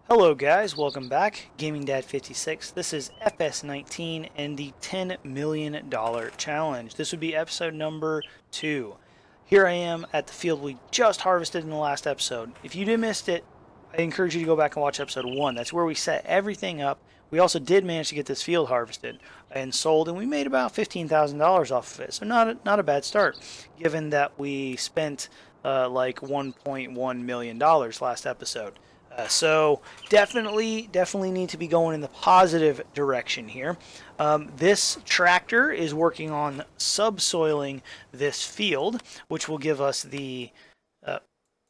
Hello guys, welcome back. Gaming Dad 56. This is FS19 and the $10 million challenge. This would be episode number 2. Here I am at the field we just harvested in the last episode. If you did missed it, I encourage you to go back and watch episode 1. That's where we set everything up. We also did manage to get this field harvested and sold, and we made about $15,000 off of it. So not a bad start, given that we spent like $1.1 million last episode. So definitely need to be going in the positive direction here. This tractor is working on subsoiling this field, which will give us the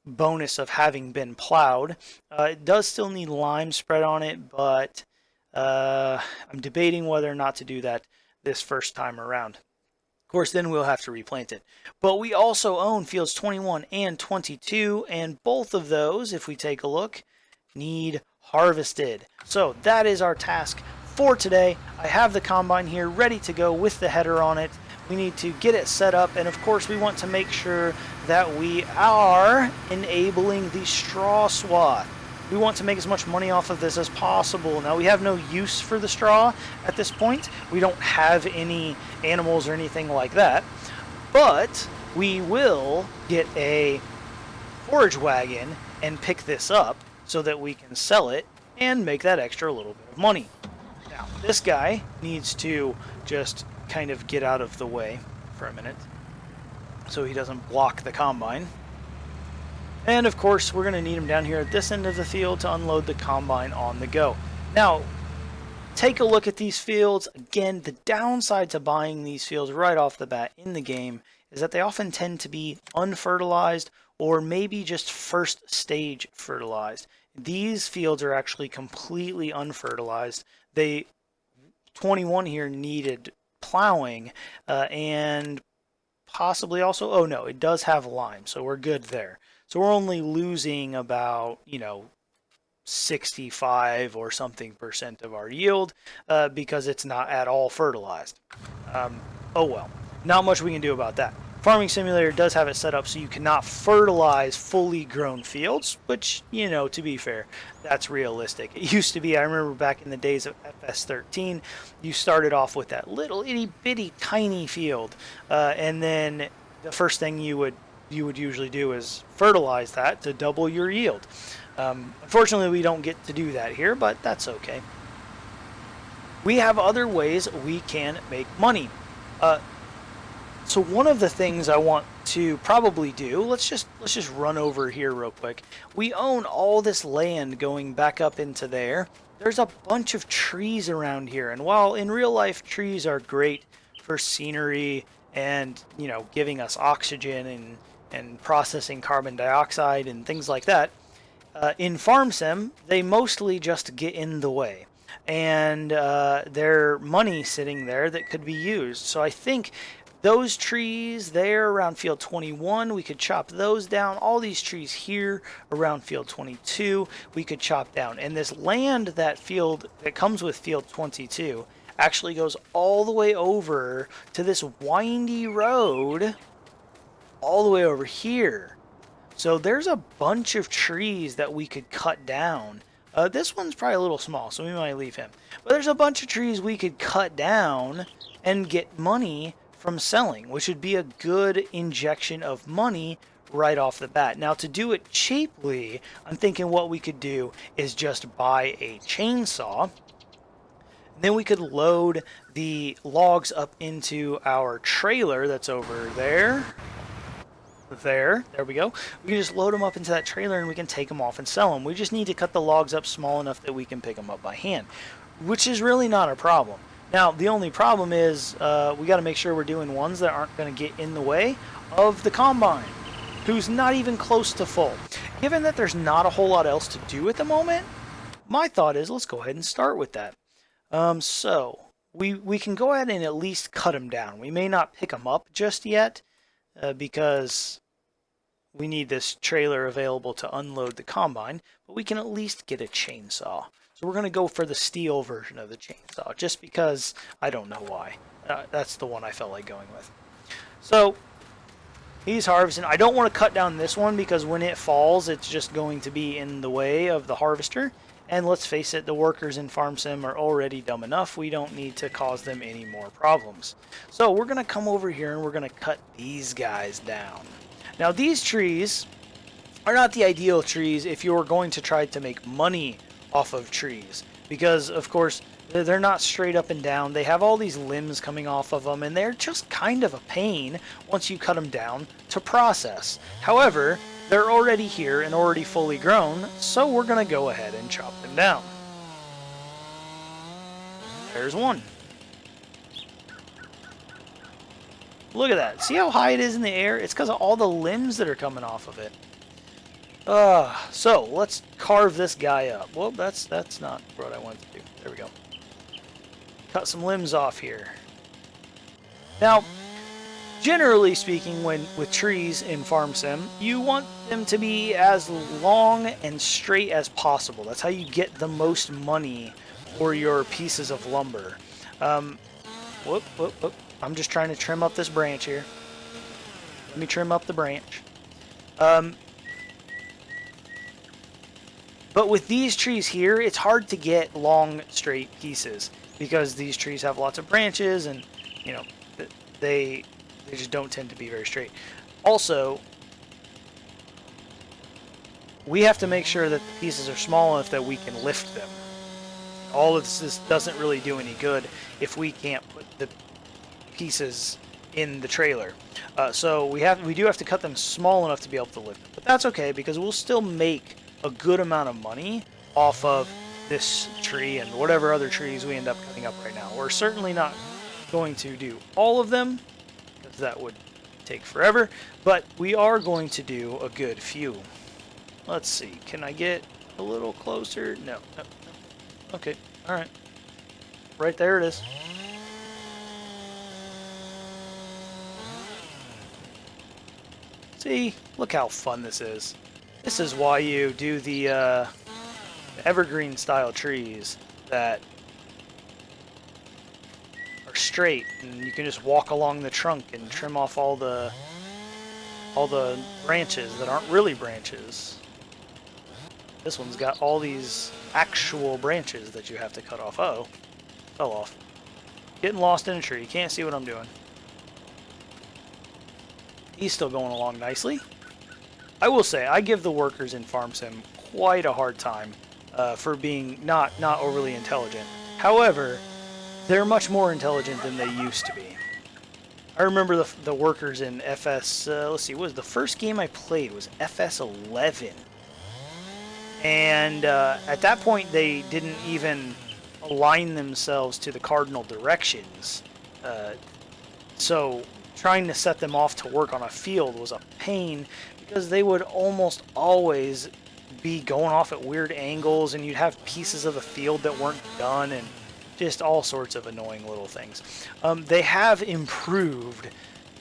bonus of having been plowed. It does still need lime spread on it, but I'm debating whether or not to do that this first time around. Of course, then we'll have to replant it. But we also own fields 21 and 22, and both of those, if we take a look, need harvested. So that is our task for today. I have the combine here ready to go with the header on it. We need to get it set up, and of course we want to make sure that we are enabling the straw swath. We want to make as much money off of this as possible. Now, we have no use for the straw at this point. We don't have any animals or anything like that, but we will get a forage wagon and pick this up so that we can sell it and make that extra little bit of money. Now, this guy needs to just kind of get out of the way for a minute so he doesn't block the combine. And of course, we're going to need him down here at this end of the field to unload the combine on the go. Now, take a look at these fields. Again, the downside to buying these fields right off the bat in the game is that they often tend to be unfertilized or maybe just first stage fertilized. These fields are actually completely unfertilized. 21 here needed plowing and possibly also, oh no, it does have lime, so we're good there. So we're only losing about, 65 or something % of our yield because it's not at all fertilized. Oh well, not much we can do about that. Farming Simulator does have it set up so you cannot fertilize fully grown fields, which, to be fair, that's realistic. It used to be, I remember back in the days of FS13, you started off with that little itty bitty tiny field, and then the first thing you would usually do is fertilize that to double your yield. Unfortunately, we don't get to do that here, but that's okay. We have other ways we can make money. So one of the things I want to probably do, let's just run over here real quick. We own all this land going back up into there. There's a bunch of trees around here, and while in real life trees are great for scenery and giving us oxygen and processing carbon dioxide and things like that, in Farm Sim they mostly just get in the way, and there's money sitting there that could be used. So I think those trees there around field 21, we could chop those down. All these trees here around field 22, we could chop down. And this land that comes with field 22 actually goes all the way over to this windy road all the way over here. So there's a bunch of trees that we could cut down. This one's probably a little small, so we might leave him. But there's a bunch of trees we could cut down and get money from selling, which would be a good injection of money right off the bat. Now, to do it cheaply, I'm thinking what we could do is just buy a chainsaw. Then we could load the logs up into our trailer that's over there. There we go. We can just load them up into that trailer and we can take them off and sell them. We just need to cut the logs up small enough that we can pick them up by hand, which is really not a problem. Now, the only problem is we got to make sure we're doing ones that aren't going to get in the way of the combine, who's not even close to full. Given that there's not a whole lot else to do at the moment, my thought is let's go ahead and start with that. So we can go ahead and at least cut them down. We may not pick them up just yet because we need this trailer available to unload the combine, but we can at least get a chainsaw. So we're going to go for the steel version of the chainsaw, just because I don't know why. That's the one I felt like going with. So he's harvesting. I don't want to cut down this one because when it falls, it's just going to be in the way of the harvester. And let's face it, the workers in Farm Sim are already dumb enough. We don't need to cause them any more problems. So we're going to come over here and we're going to cut these guys down. Now these trees are not the ideal trees if you're going to try to make money off of trees. Because, of course, they're not straight up and down. They have all these limbs coming off of them, and they're just kind of a pain once you cut them down to process. However, they're already here and already fully grown, so we're going to go ahead and chop them down. There's one. Look at that. See how high it is in the air? It's because of all the limbs that are coming off of it. So let's carve this guy up. Well, that's not what I wanted to do. There we go. Cut some limbs off here. Now, generally speaking, with trees in Farm Sim, you want them to be as long and straight as possible. That's how you get the most money for your pieces of lumber. Whoop. I'm just trying to trim up this branch here. Let me trim up the branch. But with these trees here, it's hard to get long, straight pieces because these trees have lots of branches and, you know, they just don't tend to be very straight. Also, we have to make sure that the pieces are small enough that we can lift them. All of this doesn't really do any good if we can't put the pieces in the trailer. So we do have to cut them small enough to be able to lift them. But that's okay because we'll still make a good amount of money off of this tree and whatever other trees we end up cutting up right now. We're certainly not going to do all of them because that would take forever, but we are going to do a good few. Let's see, can I get a little closer? No. Okay, alright. Right there it is. See, look how fun this is. This is why you do the evergreen style trees that are straight and you can just walk along the trunk and trim off all the branches that aren't really branches. This one's got all these actual branches that you have to cut off. Uh-oh. Fell off. Getting lost in a tree. Can't see what I'm doing. He's still going along nicely. I will say, I give the workers in Farm Sim quite a hard time for being not overly intelligent. However, they're much more intelligent than they used to be. I remember the workers in FS, let's see, what was the first game I played was FS 11. And at that point, they didn't even align themselves to the cardinal directions. So trying to set them off to work on a field was a pain because they would almost always be going off at weird angles and you'd have pieces of the field that weren't done and just all sorts of annoying little things. They have improved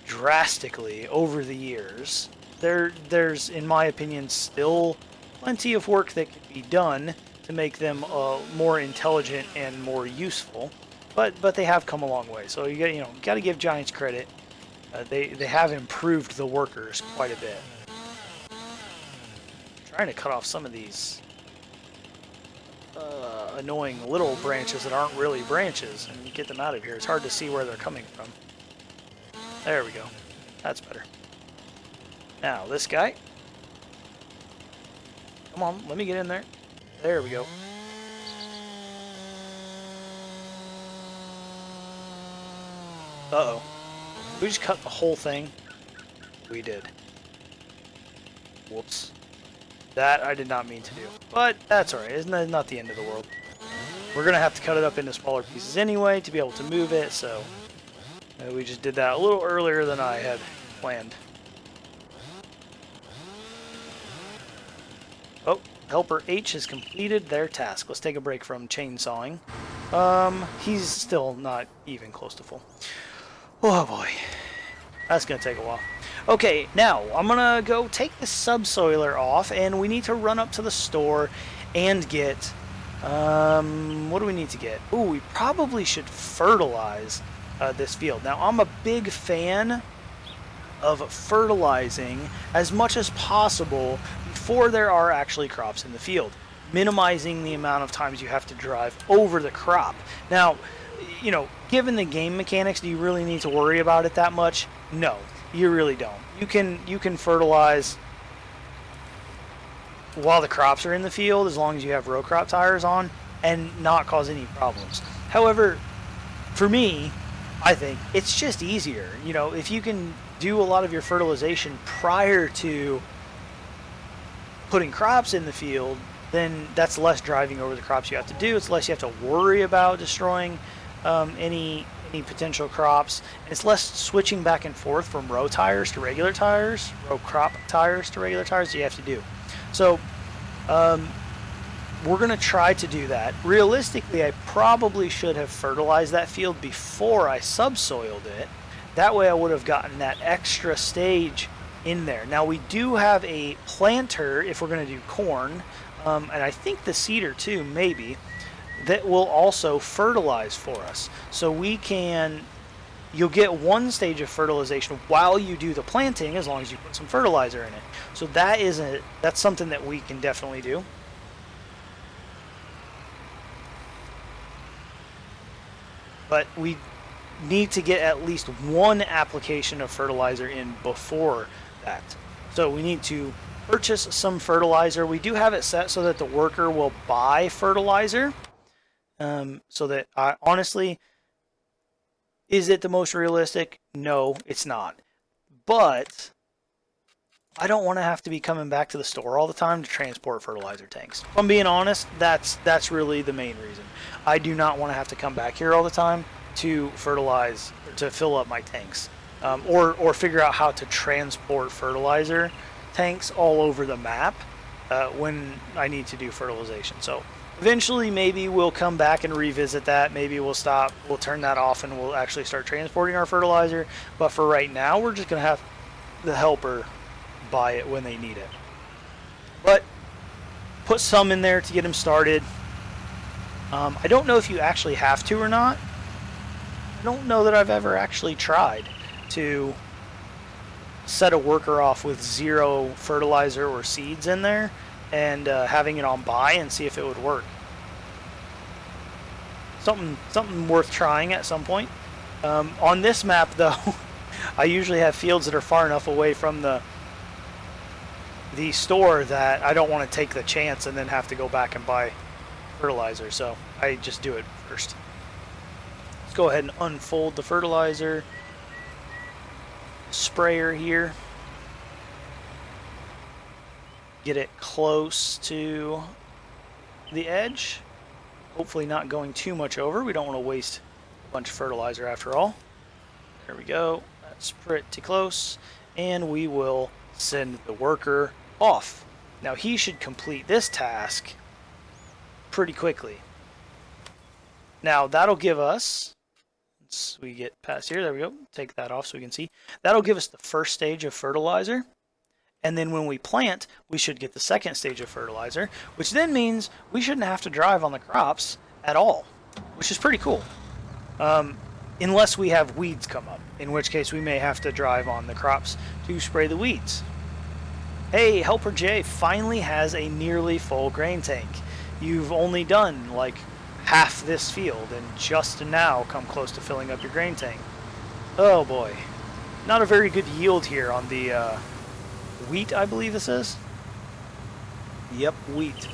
drastically over the years. There's, in my opinion, still plenty of work that could be done to make them more intelligent and more useful, but they have come a long way. So you got to give Giants credit. They have improved the workers quite a bit. Trying to cut off some of these annoying little branches that aren't really branches and get them out of here. It's hard to see where they're coming from. There we go. That's better. Now this guy. Come on, let me get in there. There we go. Uh-oh. We just cut the whole thing? We did. Whoops. That I did not mean to do. But that's alright. It's not the end of the world. We're going to have to cut it up into smaller pieces anyway to be able to move it, so we just did that a little earlier than I had planned. Oh, Helper H has completed their task. Let's take a break from chainsawing. He's still not even close to full. Oh boy. That's going to take a while. Okay, now I'm going to go take the subsoiler off and we need to run up to the store and get, what do we need to get? Ooh, we probably should fertilize this field. Now, I'm a big fan of fertilizing as much as possible before there are actually crops in the field. minimizing the amount of times you have to drive over the crop. Now, you know, given the game mechanics, do you really need to worry about it that much? No, you really don't. You can fertilize while the crops are in the field as long as you have row crop tires on and not cause any problems. However, for me, I think it's just easier. You know, if you can do a lot of your fertilization prior to putting crops in the field, then that's less driving over the crops you have to do. It's less you have to worry about destroying any potential crops. And it's less switching back and forth from row tires to regular tires, row crop tires to regular tires that you have to do. So we're going to try to do that. Realistically, I probably should have fertilized that field before I subsoiled it. That way I would have gotten that extra stage in there. Now we do have a planter if we're going to do corn, and I think the cedar too, maybe, that will also fertilize for us. So you'll get one stage of fertilization while you do the planting as long as you put some fertilizer in it. So that's something that we can definitely do. But we need to get at least one application of fertilizer in before that. So we need to purchase some fertilizer. We do have it set so that the worker will buy fertilizer. So that honestly, is it the most realistic? No, it's not. But I don't want to have to be coming back to the store all the time to transport fertilizer tanks. If I'm being honest, that's really the main reason. I do not want to have to come back here all the time to fertilize, to fill up my tanks, or figure out how to transport fertilizer tanks all over the map when I need to do fertilization. So eventually maybe we'll come back and revisit that. Maybe we'll turn that off and we'll actually start transporting our fertilizer. But for right now, we're just going to have the helper buy it when they need it. But put some in there to get them started. I don't know if you actually have to or not. I don't know that I've ever actually tried to set a worker off with 0 fertilizer or seeds in there and having it on buy and see if it would work. Something worth trying at some point. On this map though, I usually have fields that are far enough away from the store that I don't want to take the chance and then have to go back and buy fertilizer, so I just do it first. Let's go ahead and unfold the fertilizer sprayer here. Get it close to the edge. Hopefully not going too much over. We don't want to waste a bunch of fertilizer after all. There we go. That's pretty close. And we will send the worker off. Now he should complete this task pretty quickly. Now that'll give us, once we get past here, there we go, take that off so we can see. That'll give us the first stage of fertilizer. And then when we plant, we should get the second stage of fertilizer, which then means we shouldn't have to drive on the crops at all, which is pretty cool. Unless we have weeds come up, in which case we may have to drive on the crops to spray the weeds. Hey, Helper J finally has a nearly full grain tank. You've only done like half this field and just now come close to filling up your grain tank. Oh boy. Not a very good yield here on the wheat, I believe this is. Yep, wheat.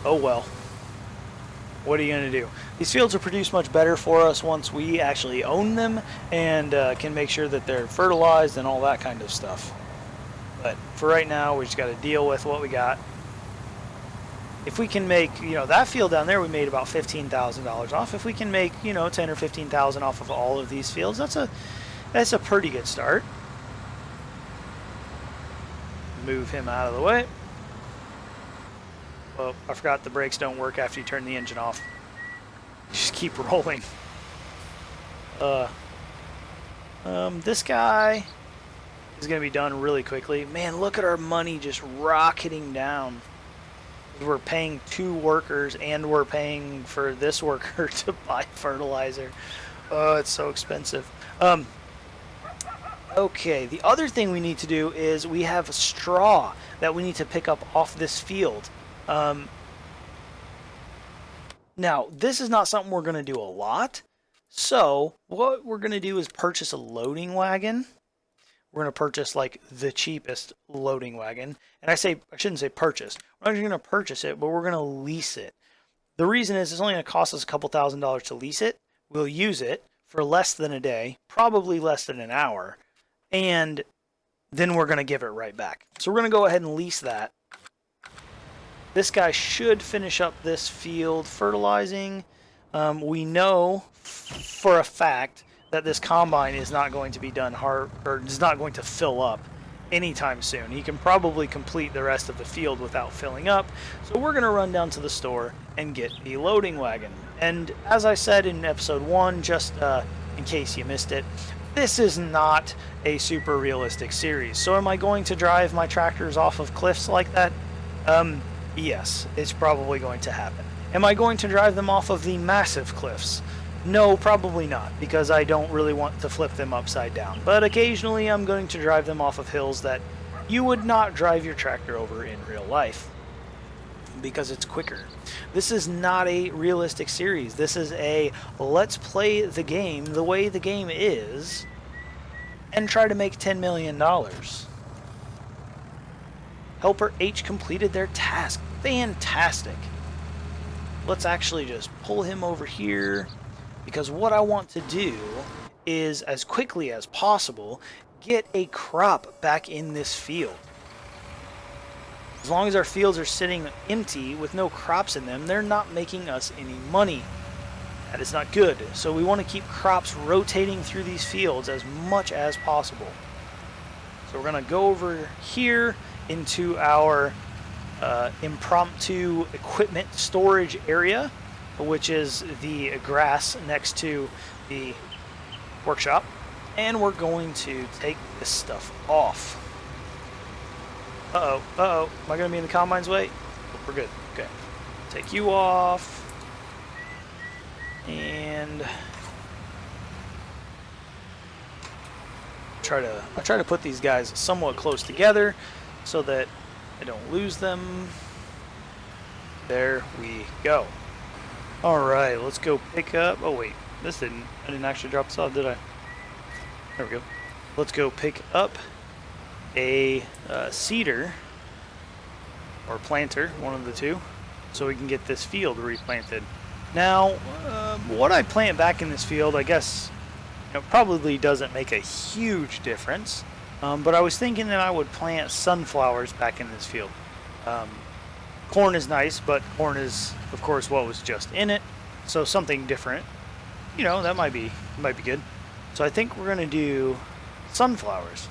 Oh well. What are you going to do? These fields will produce much better for us once we actually own them and can make sure that they're fertilized and all that kind of stuff. But for right now, we just got to deal with what we got. If we can make, that field down there, we made about $15,000 off. If we can make, 10 or 15,000 off of all of these fields, that's a pretty good start. Move him out of the way. Well, I forgot the brakes don't work after you turn the engine off. Just keep rolling. This guy is going to be done really quickly. Man, look at our money just rocketing down. We're paying 2 workers and we're paying for this worker to buy fertilizer. Oh, it's so expensive. Okay, the other thing we need to do is we have straw that we need to pick up off this field. Now, this is not something we're going to do a lot. So, what we're going to do is purchase a loading wagon. We're going to purchase like the cheapest loading wagon. And I shouldn't say purchase. We're not going to purchase it, but we're going to lease it. The reason is it's only going to cost us a couple $1,000s to lease it. We'll use it for less than a day, probably less than an hour, and then we're going to give it right back. So we're going to go ahead and lease that. This guy should finish up this field fertilizing. We know for a fact that this combine is not going to be done hard, or is not going to fill up anytime soon. He can probably complete the rest of the field without filling up. So we're going to run down to the store and get the loading wagon. And as I said in episode 1, just in case you missed it, this is not a super realistic series. So am I going to drive my tractors off of cliffs like that? Yes, it's probably going to happen. Am I going to drive them off of the massive cliffs? No, probably not, because I don't really want to flip them upside down. But occasionally I'm going to drive them off of hills that you would not drive your tractor over in real life, because it's quicker. This is not a realistic series. This is a let's play the game the way the game is and try to make $10 million. Helper H completed their task. Fantastic. Let's actually just pull him over here, because what I want to do is, as quickly as possible, get a crop back in this field. As long as our fields are sitting empty with no crops in them, they're not making us any money. That is not good. So we want to keep crops rotating through these fields as much as possible. So we're going to go over here into our impromptu equipment storage area, which is the grass next to the workshop, and we're going to take this stuff off. Am I going to be in the combine's way? We're good. Okay. Take you off. And I try to put these guys somewhat close together so that I don't lose them. There we go. Alright, let's go pick up... Oh wait, I didn't actually drop this off, did I? There we go. Let's go pick up a seeder, or planter, one of the two, so we can get this field replanted. Now, what I plant back in this field, I guess, probably doesn't make a huge difference, but I was thinking that I would plant sunflowers back in this field. Corn is nice, but corn is, of course, what was just in it, so something different, that might be good. So I think we're going to do sunflowers.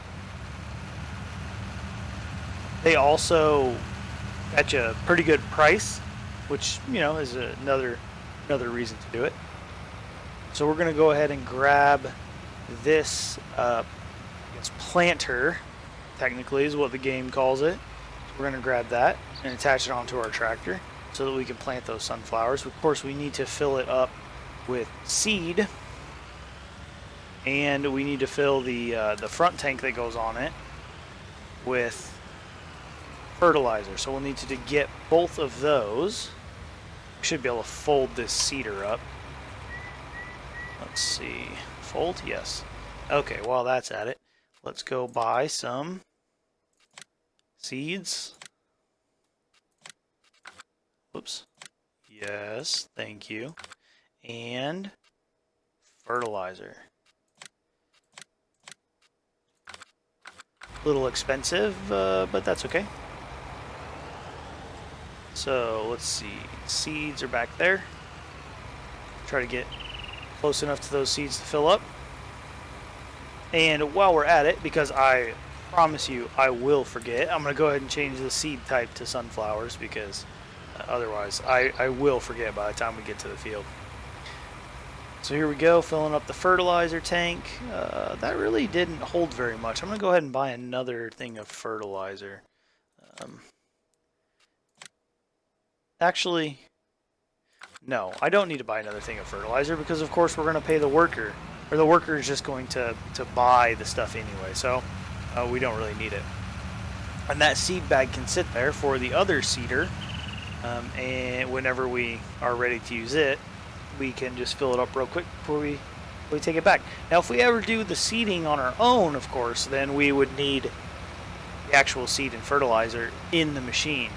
They also fetch a pretty good price, which, is another reason to do it. So we're going to go ahead and grab this, I guess planter, technically is what the game calls it. So we're going to grab that and attach it onto our tractor so that we can plant those sunflowers. Of course, we need to fill it up with seed, and we need to fill the front tank that goes on it with fertilizer. So we'll need to get both of those. We should be able to fold this seeder up. Let's see. Fold? Yes. Okay, while that's at it, let's go buy some seeds. Whoops. Yes, thank you. And fertilizer. A little expensive, but that's okay. So let's see. Seeds are back there. Try to get close enough to those seeds to fill up. And while we're at it, because I promise you I will forget, I'm going to go ahead and change the seed type to sunflowers, because otherwise I will forget by the time we get to the field. So here we go, filling up the fertilizer tank. That really didn't hold very much. I'm going to go ahead and buy another thing of fertilizer. Actually, no, I don't need to buy another thing of fertilizer, because of course we're going to pay the worker or the worker is just going to buy the stuff anyway, so we don't really need it. And that seed bag can sit there for the other seeder, and whenever we are ready to use it, we can just fill it up real quick before we take it back. Now, if we ever do the seeding on our own, of course, then we would need the actual seed and fertilizer in the machine,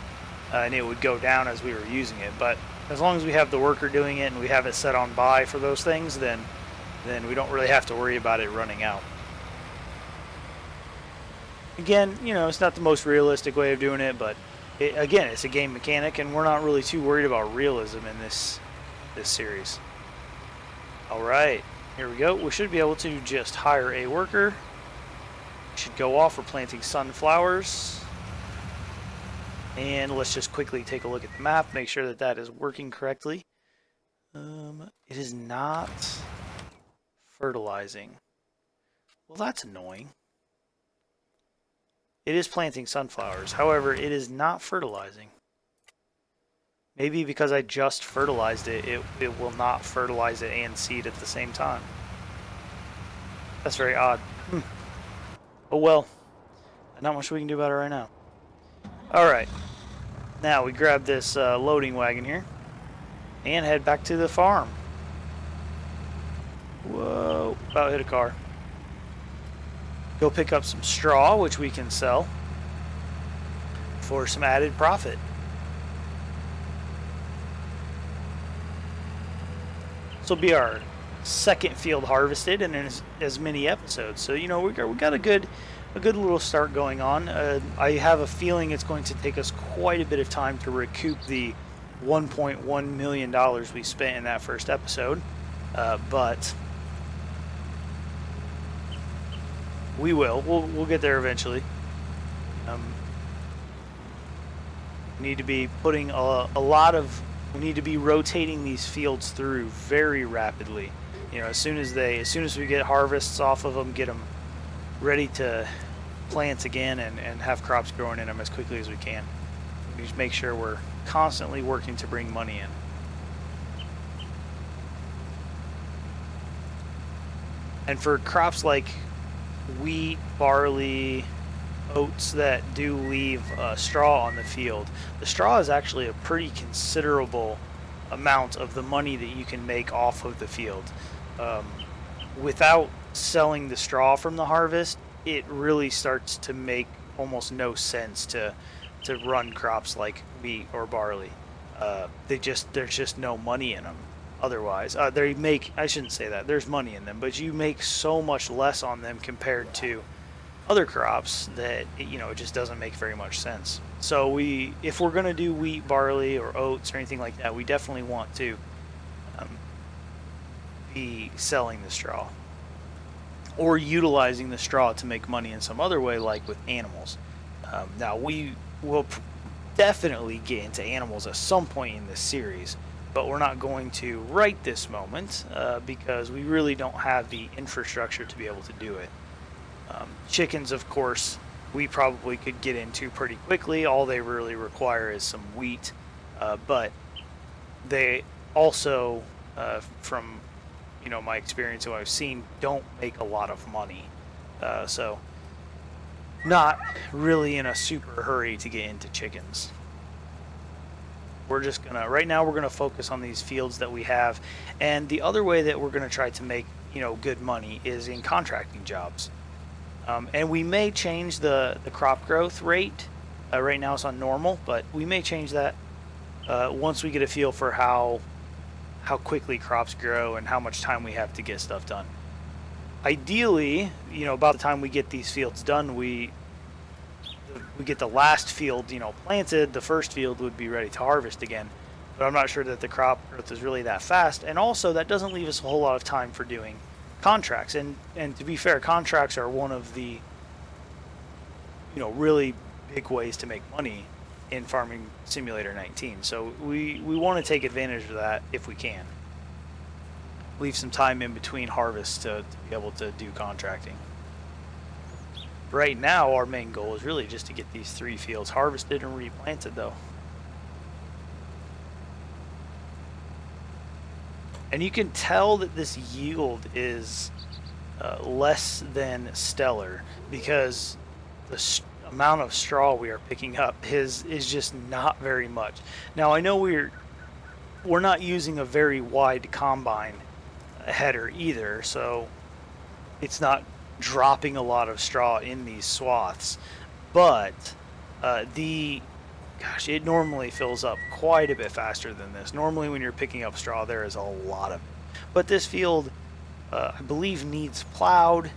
and it would go down as we were using it. But as long as we have the worker doing it and we have it set on buy for those things, then we don't really have to worry about it running out. Again, you know, it's not the most realistic way of doing it, but again, it's a game mechanic, and we're not really too worried about realism in this series. All right, here we go. We should be able to just hire a worker. Should go off. We're planting sunflowers, and let's just quickly take a look at the map, make sure that that is working correctly. It is not fertilizing. Well, that's annoying. It is planting sunflowers, however, it is not fertilizing. Maybe because I just fertilized it, it will not fertilize it and seed at the same time. That's very odd. Oh well, not much we can do about it right now. Alright, now we grab this loading wagon here and head back to the farm. Whoa, about hit a car. Go pick up some straw, which we can sell for some added profit. This will be our second field harvested in as many episodes. So, you know, we got a good little start going on. I have a feeling it's going to take us quite a bit of time to recoup the $1.1 million we spent in that first episode, but we will. We'll get there eventually. We need to be putting we need to be rotating these fields through very rapidly. You know, as soon as we get harvests off of them, get them ready to plant again and have crops growing in them as quickly as we can. We just make sure we're constantly working to bring money in. And for crops like wheat, barley, oats that do leave straw on the field, the straw is actually a pretty considerable amount of the money that you can make off of the field. Without selling the straw from the harvest, it really starts to make almost no sense to run crops like wheat or barley. There's just no money in them otherwise. I shouldn't say that, there's money in them, but you make so much less on them compared to other crops that it just doesn't make very much sense. So if we're going to do wheat, barley, or oats or anything like that, we definitely want to be selling the straw or utilizing the straw to make money in some other way, like with animals. Now we will definitely get into animals at some point in this series, but we're not going to right this moment because we really don't have the infrastructure to be able to do it. Chickens, of course, we probably could get into pretty quickly. All they really require is some wheat, but they also, from my experience and what I've seen, don't make a lot of money. So not really in a super hurry to get into chickens. We're just right now we're gonna focus on these fields that we have, and the other way that we're gonna try to make good money is in contracting jobs. And we may change the crop growth rate. Right now it's on normal, but we may change that once we get a feel for how quickly crops grow and how much time we have to get stuff done. Ideally, about the time we get these fields done, we get the last field planted, the first field would be ready to harvest again. But I'm not sure that the crop growth is really that fast, and also that doesn't leave us a whole lot of time for doing contracts. And to be fair, contracts are one of the really big ways to make money in Farming Simulator 19. So we want to take advantage of that if we can. Leave some time in between harvests to be able to do contracting. Right now our main goal is really just to get these 3 fields harvested and replanted though. And you can tell that this yield is less than stellar because the amount of straw we are picking up is just not very much. Now I know we're not using a very wide combine header either, so it's not dropping a lot of straw in these swaths, but it normally fills up quite a bit faster than this. Normally when you're picking up straw, there is a lot of it. But this field, I believe, needs plowed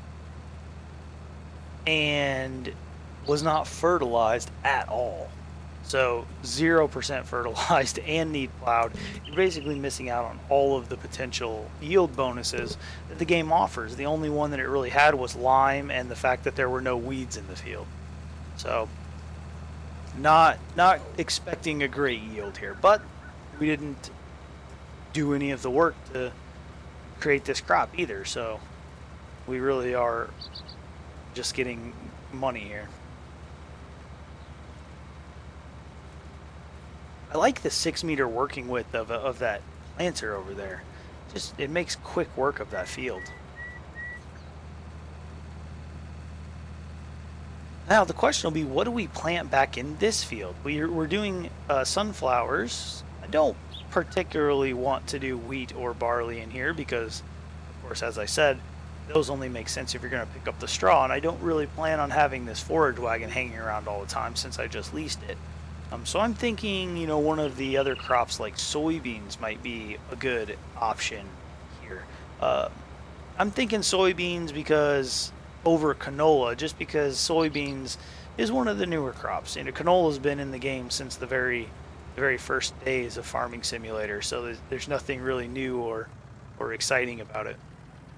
and was not fertilized at all. So 0% fertilized and need plowed. You're basically missing out on all of the potential yield bonuses that the game offers. The only one that it really had was lime and the fact that there were no weeds in the field. So not expecting a great yield here, but we didn't do any of the work to create this crop either, so we really are just getting money here. I like the 6-meter working width of that planter over there. Just, it makes quick work of that field. Now the question will be, what do we plant back in this field? We're doing sunflowers. I don't particularly want to do wheat or barley in here because, of course, as I said, those only make sense if you're going to pick up the straw, and I don't really plan on having this forage wagon hanging around all the time since I just leased it. So I'm thinking, you know, one of the other crops like soybeans might be a good option here. I'm thinking soybeans because over canola, just because soybeans is one of the newer crops. You know, canola's been in the game since the very first days of Farming Simulator, so there's nothing really new or exciting about it.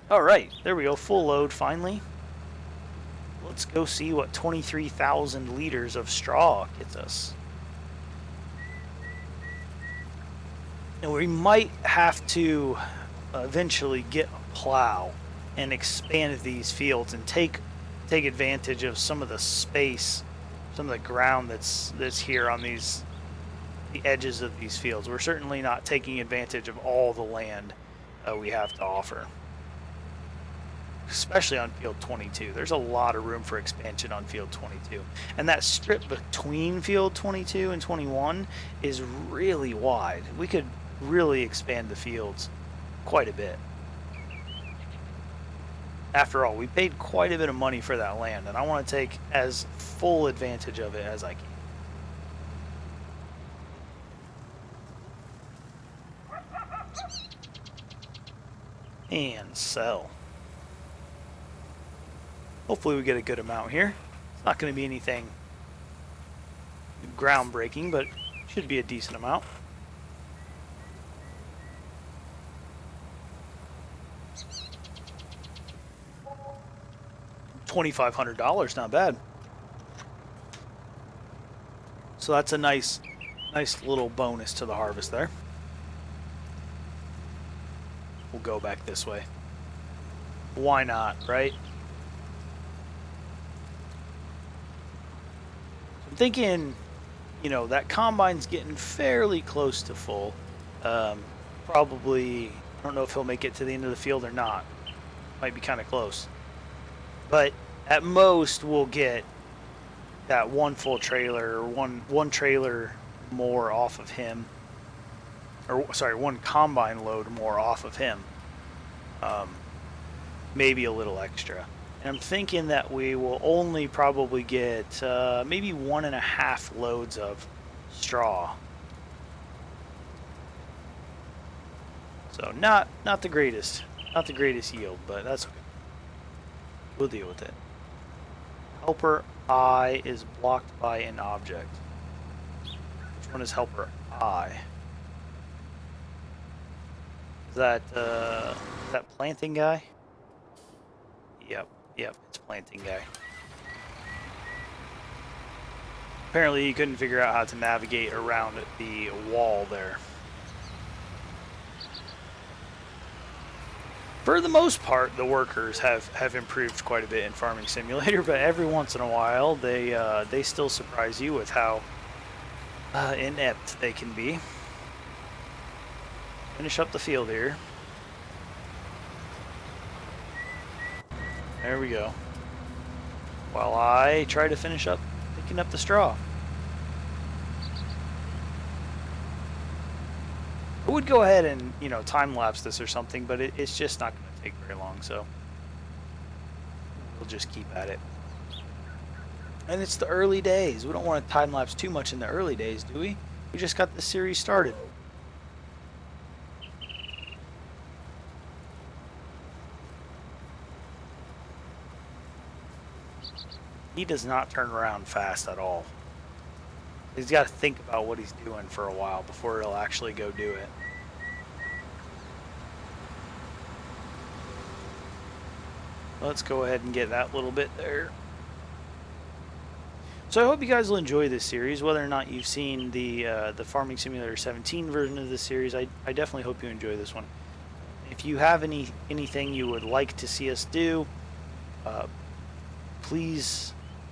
All right, there we go, full load finally. Let's go see what 23,000 liters of straw gets us. Now we might have to eventually get a plow and expand these fields and take advantage of some of the space, some of the ground that's here on the edges of these fields. We're certainly not taking advantage of all the land we have to offer, especially on field 22. There's a lot of room for expansion on field 22, and that strip between field 22 and 21 is really wide. We could really expand the fields quite a bit. After all, we paid quite a bit of money for that land, and I want to take as full advantage of it as I can. And sell. Hopefully we get a good amount here. It's not going to be anything groundbreaking, but it should be a decent amount. $2,500, not bad. So that's a nice little bonus to the harvest there. We'll go back this way. Why not, right? I'm thinking, you know, that combine's getting fairly close to full. Probably, I don't know if he'll make it to the end of the field or not. Might be kind of close. But at most, we'll get that one full trailer, or one trailer more off of him. Or, sorry, one combine load more off of him. Maybe a little extra. And I'm thinking that we will only probably get maybe 1.5 loads of straw. So not the greatest yield, but that's okay. We'll deal with it. Helper I is blocked by an object. Which one is helper I? Is that planting guy? Yep, it's planting guy. Apparently he couldn't figure out how to navigate around the wall there. For the most part, the workers have improved quite a bit in Farming Simulator, but every once in a while they still surprise you with how inept they can be. Finish up the field here. There we go. While I try to finish up picking up the straw. I would go ahead and, you know, time-lapse this or something, but it's just not going to take very long, so we'll just keep at it. And it's the early days. We don't want to time-lapse too much in the early days, do we? We just got the series started. He does not turn around fast at all. He's got to think about what he's doing for a while before he'll actually go do it. Let's go ahead and get that little bit there. So I hope you guys will enjoy this series, whether or not you've seen the Farming Simulator 17 version of this series. I definitely hope you enjoy this one. If you have anything you would like to see us do, please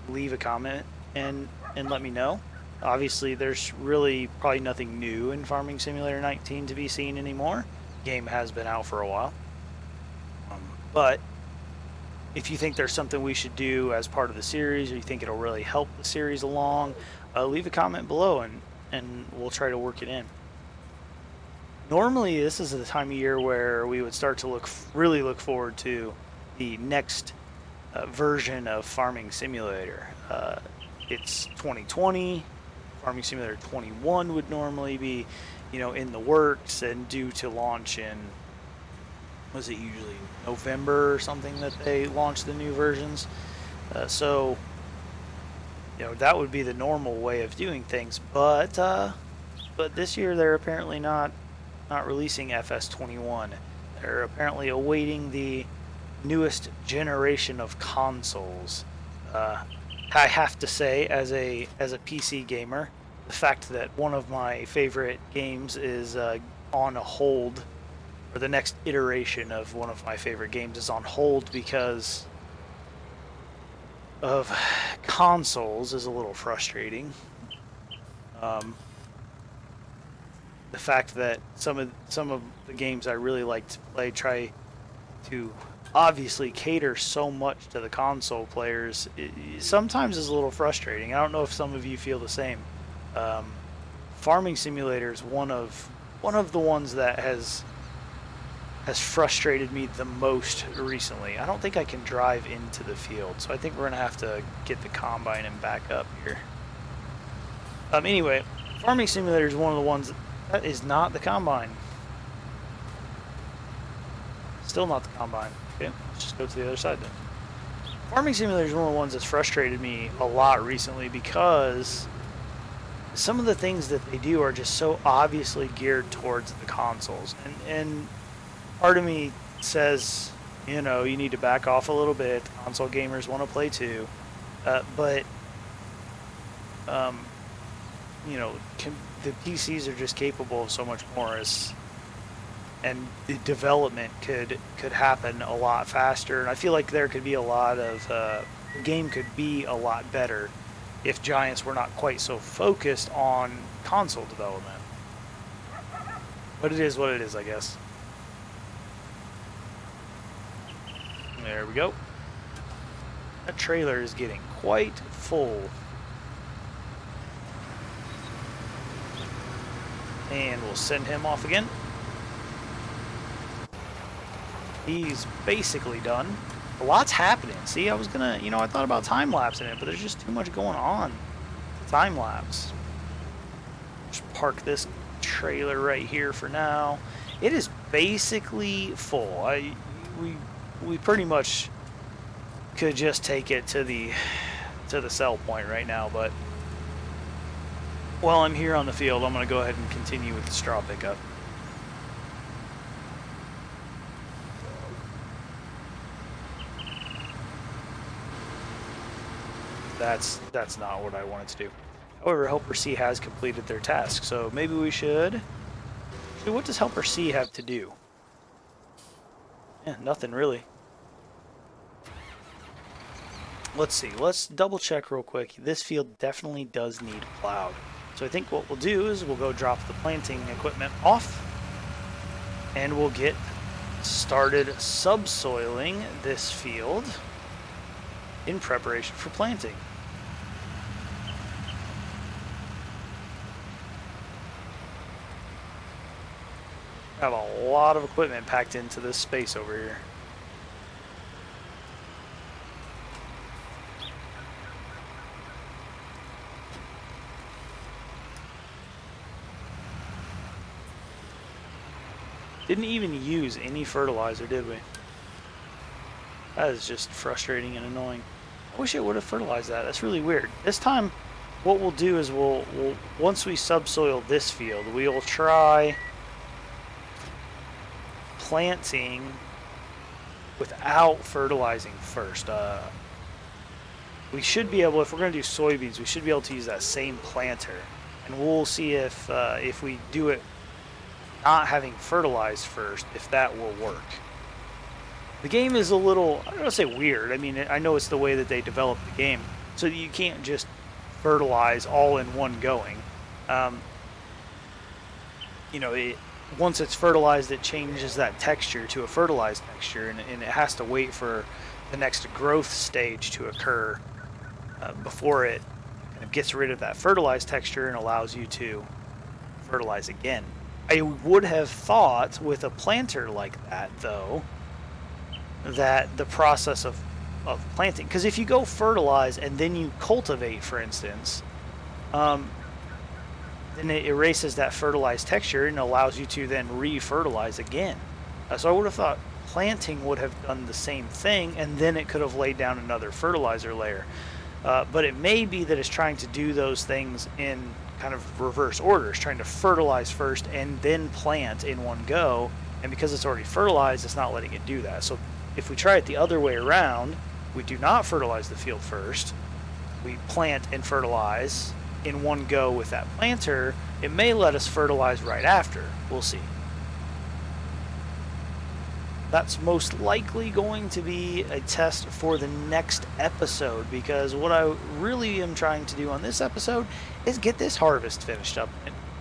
leave a comment and let me know. Obviously, there's really probably nothing new in Farming Simulator 19 to be seen anymore. The game has been out for a while. But if you think there's something we should do as part of the series, or you think it'll really help the series along, leave a comment below and we'll try to work it in. Normally, this is the time of year where we would start to really look forward to the next version of Farming Simulator. It's 2020. Farming Simulator 21 would normally be, you know, in the works and due to launch in, was it usually November or something that they launch the new versions? So, you know, that would be the normal way of doing things. But this year they're apparently not releasing FS21. They're apparently awaiting the newest generation of consoles. I have to say, as a PC gamer, the fact that one of my favorite games is on a hold, or the next iteration of one of my favorite games is on hold because of consoles, is a little frustrating. The fact that some of the games I really like to play try to obviously cater so much to the console players, sometimes is a little frustrating. I don't know if some of you feel the same. Farming Simulator is one of the ones that has frustrated me the most recently. I don't think I can drive into the field, so I think we're gonna have to get the combine and back up here. Anyway, Farming Simulator is one of the ones that is not the combine. Still not the combine. Okay, let's just go to the other side then. Farming Simulator is one of the ones that's frustrated me a lot recently because some of the things that they do are just so obviously geared towards the consoles. And part of me says, you know, you need to back off a little bit. Console gamers want to play too. But you know, the PCs are just capable of so much more, and the development could happen a lot faster. And I feel like there could be a lot of the game could be a lot better if Giants were not quite so focused on console development. But it is what it is, I guess. There we go. That trailer is getting quite full. And we'll send him off again. He's basically done. A lot's happening. See, I was gonna, you know, I thought about time-lapsing it, but there's just too much going on. Time-lapse. Just park this trailer right here for now. It is basically full. We pretty much could just take it to the sell point right now, but while I'm here on the field, I'm gonna go ahead and continue with the straw pickup. That's not what I wanted to do. However, Helper C has completed their task, so maybe we should... What does Helper C have to do? Yeah, nothing really. Let's see, let's double check real quick. This field definitely does need plowed. So I think what we'll do is we'll go drop the planting equipment off, and we'll get started subsoiling this field. in preparation for planting. I have a lot of equipment packed into this space over here. Didn't even use any fertilizer, did we? That is just frustrating and annoying. I wish it would have fertilized that. That's really weird. This time, what we'll do is we'll once we subsoil this field, we will try planting without fertilizing first. We should be able, if we're going to do soybeans, we should be able to use that same planter, and we'll see if we do it not having fertilized first, if that will work. The game is a little, I don't want to say weird. I mean, I know it's the way that they developed the game, so you can't just fertilize all in one going. You know, once it's fertilized, it changes that texture to a fertilized texture, and it has to wait for the next growth stage to occur before it kind of gets rid of that fertilized texture and allows you to fertilize again. I would have thought with a planter like that, though, that the process of planting, because if you go fertilize and then you cultivate, for instance, then it erases that fertilized texture and allows you to then re-fertilize again. So I would have thought planting would have done the same thing, and then it could have laid down another fertilizer layer. But it may be that it's trying to do those things in kind of reverse order. It's trying to fertilize first and then plant in one go, and because it's already fertilized, it's not letting it do that. So if we try it the other way around, we do not fertilize the field first, we plant and fertilize in one go with that planter, it may let us fertilize right after. We'll see. That's most likely going to be a test for the next episode, because what I really am trying to do on this episode is get this harvest finished up.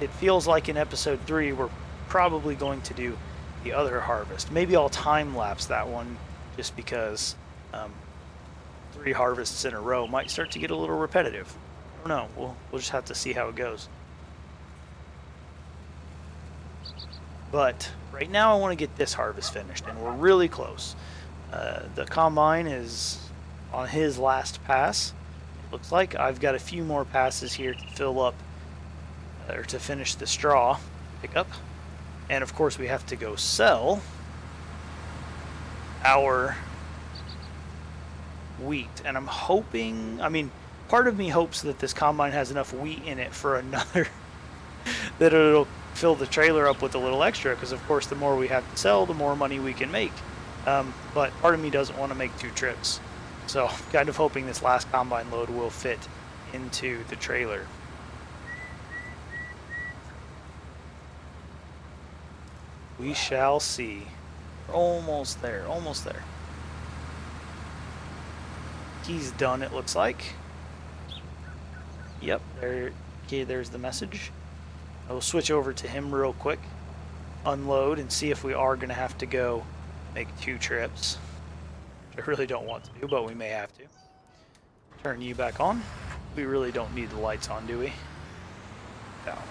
It feels like in episode 3 we're probably going to do the other harvest. Maybe I'll time lapse that one, just because 3 harvests in a row might start to get a little repetitive. I don't know. We'll just have to see how it goes. But right now I want to get this harvest finished, and we're really close. The combine is on his last pass. It looks like I've got a few more passes here to fill up, or to finish the straw pickup. And of course we have to go sell our wheat. And I'm hoping, I mean, part of me hopes that this combine has enough wheat in it for another, that it'll fill the trailer up with a little extra, because of course the more we have to sell, the more money we can make. But part of me doesn't want to make 2 trips. So I'm kind of hoping this last combine load will fit into the trailer. We shall see. We're almost there, almost there. He's done, it looks like. Yep, there. Okay, there's the message. I will switch over to him real quick, unload, and see if we are going to have to go make 2 trips. Which I really don't want to do, but we may have to. Turn you back on. We really don't need the lights on, do we?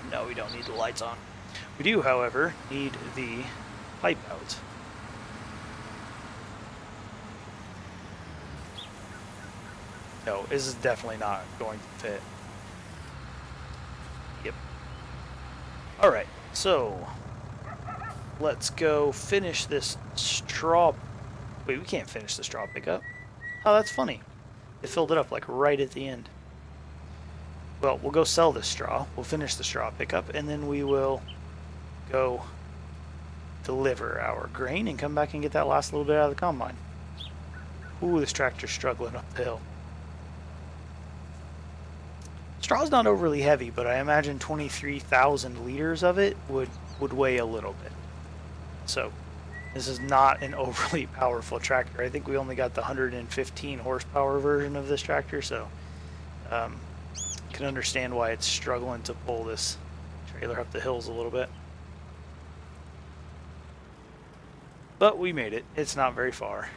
No, we don't need the lights on. We do, however, need the pipe out. No, this is definitely not going to fit. Yep. Alright, so let's go finish this straw. Wait, we can't finish the straw pickup. Oh, that's funny. It filled it up like right at the end. Well, we'll go sell this straw. We'll finish the straw pickup, and then we will go deliver our grain and come back and get that last little bit out of the combine. Ooh, this tractor's struggling up the hill. Straw's not overly heavy, but I imagine 23,000 liters of it would weigh a little bit. So this is not an overly powerful tractor. I think we only got the 115 horsepower version of this tractor, so can understand why it's struggling to pull this trailer up the hills a little bit. But we made it. It's not very far.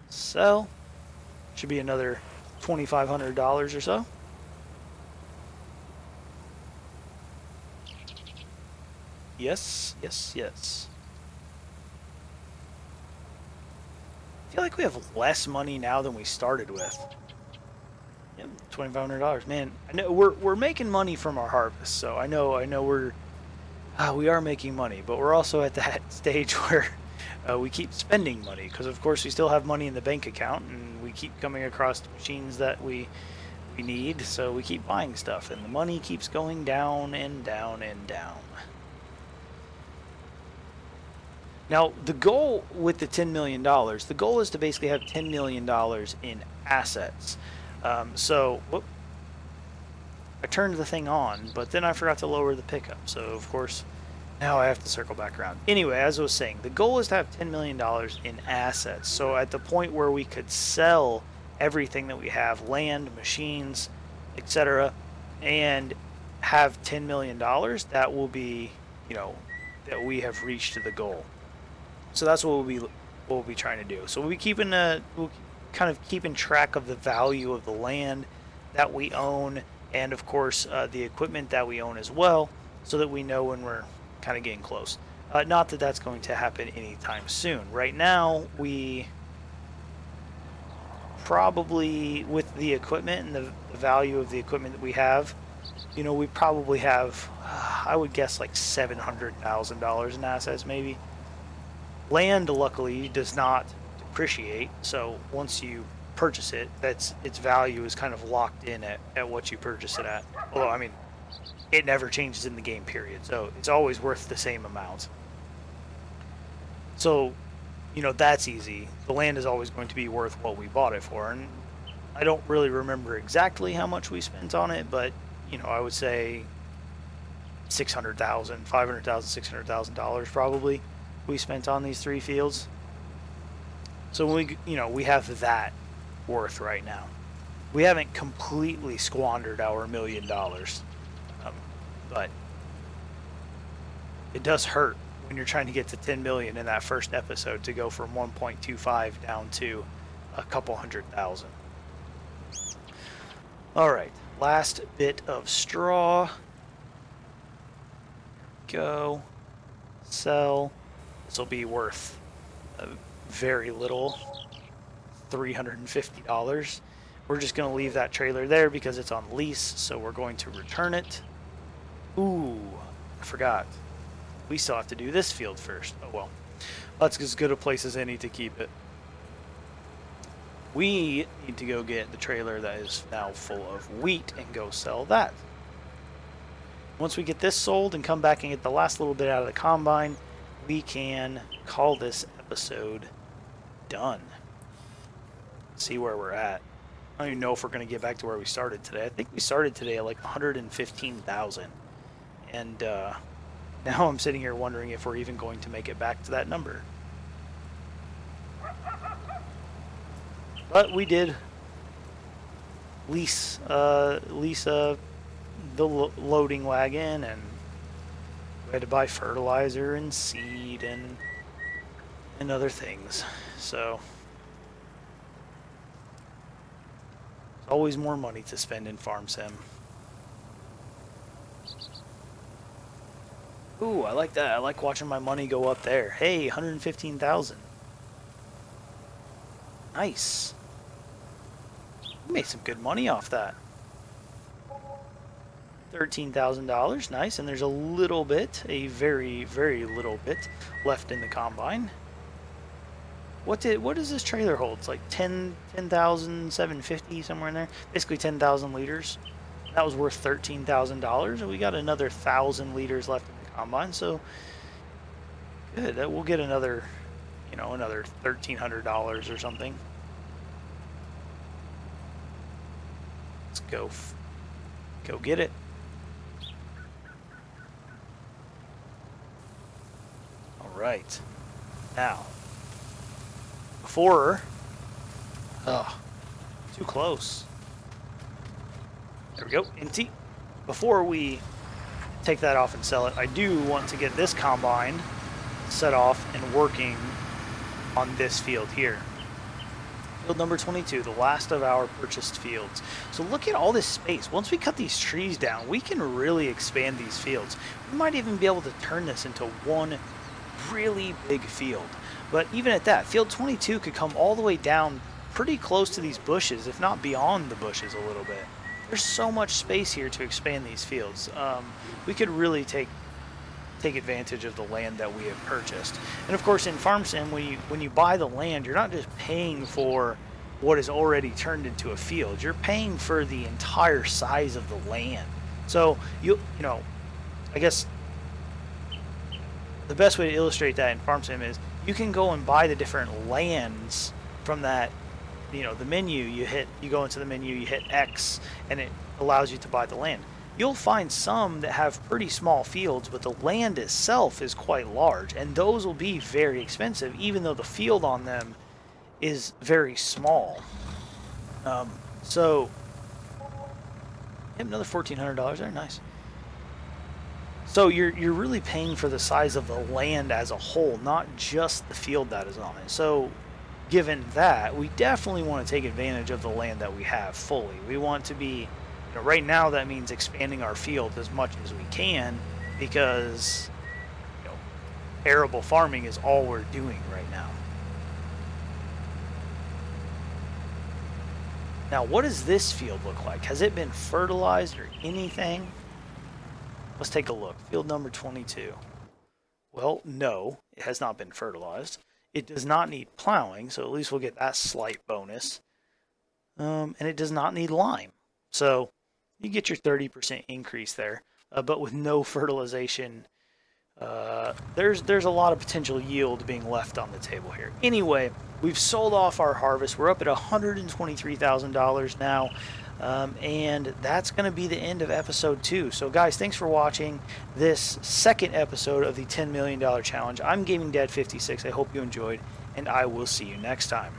Sell. Should be another $2,500 or so. Yes, yes, yes. I feel like we have less money now than we started with. Yep, $2,500. Man, I know we're making money from our harvest, so I know we are making money, but we're also at that stage where we keep spending money because, of course, we still have money in the bank account, and we keep coming across machines that we need, so we keep buying stuff, and the money keeps going down and down and down. Now, the goal with the $10 million, the goal is to basically have $10 million in assets. Whoop, I turned the thing on, but then I forgot to lower the pickup. So, of course, now I have to circle back around. Anyway, as I was saying, the goal is to have $10 million in assets. So at the point where we could sell everything that we have, land, machines, etc., and have $10 million, that will be, that we have reached the goal. So that's what we'll be trying to do. So we'll kind of keeping track of the value of the land that we own, and of course the equipment that we own as well, so that we know when we're kind of getting close. Not that that's going to happen anytime soon. Right now, we probably, with the equipment and the value of the equipment that we have, we probably have, I would guess, like $700,000 in assets, maybe. Land, luckily, does not depreciate, so once you purchase it, its value is kind of locked in at what you purchase it at. Although, I mean, it never changes in the game period, so it's always worth the same amount. So, that's easy. The land is always going to be worth what we bought it for, and I don't really remember exactly how much we spent on it, but, I would say $500,000, $600,000 probably we spent on these 3 fields. So we have that worth right now. We haven't completely squandered our $1 million, but it does hurt when you're trying to get to 10 million in that first episode to go from 1.25 down to a couple $100,000. All right, last bit of straw. Go. Sell. This will be worth very little, $350. We're just going to leave that trailer there because it's on lease, so we're going to return it. Ooh, I forgot. We still have to do this field first. Oh well, that's as good a place as any to keep it. We need to go get the trailer that is now full of wheat and go sell that. Once we get this sold and come back and get the last little bit out of the combine, we can call this episode done. See where we're at. I don't even know if we're going to get back to where we started today. I think we started today at like 115,000. And now I'm sitting here wondering if we're even going to make it back to that number. But we did lease the loading wagon, and we had to buy fertilizer and seed and other things. So there's always more money to spend in Farm Sim. Ooh, I like that. I like watching my money go up there. Hey, 115,000. Nice. We made some good money off that. $13,000, nice, and there's a little bit, a very, very little bit left in the combine. What does this trailer hold? It's like 10,750 somewhere in there. Basically 10,000 liters. That was worth $13,000, and we got another 1,000 liters left in the combine. So good. We'll get another, another $1,300 or something. Let's go get it. Right. Now, before, too close. There we go, empty. Before we take that off and sell it, I do want to get this combine set off and working on this field here. Field number 22, the last of our purchased fields. So look at all this space. Once we cut these trees down, we can really expand these fields. We might even be able to turn this into one really big field. But even at that, field 22 could come all the way down pretty close to these bushes, if not beyond the bushes a little bit. There's so much space here to expand these fields. We could really take advantage of the land that we have purchased. And of course, in Farm Sim, when you buy the land, you're not just paying for what is already turned into a field. You're paying for the entire size of the land. So you know, I guess the best way to illustrate that in Farm Sim is you can go and buy the different lands from that. You know, the menu, you go into the menu, you hit X, and it allows you to buy the land. You'll find some that have pretty small fields, but the land itself is quite large, and those will be very expensive, even though the field on them is very small. So, yep, another $1,400 there, nice. So you're really paying for the size of the land as a whole, not just the field that is on it. So, given that, we definitely want to take advantage of the land that we have fully. We want to be, right now that means expanding our field as much as we can, because arable farming is all we're doing right now. Now, what does this field look like? Has it been fertilized or anything? Let's take a look. Field number 22. Well, no, it has not been fertilized. It does not need plowing, so at least we'll get that slight bonus. And it does not need lime. So you get your 30% increase there, but with no fertilization, there's a lot of potential yield being left on the table here. Anyway, we've sold off our harvest. We're up at $123,000 now, and that's going to be the end of episode 2. So guys, thanks for watching this second episode of the $10 million challenge. I'm Gaming Dad 56. I hope you enjoyed, and I will see you next time.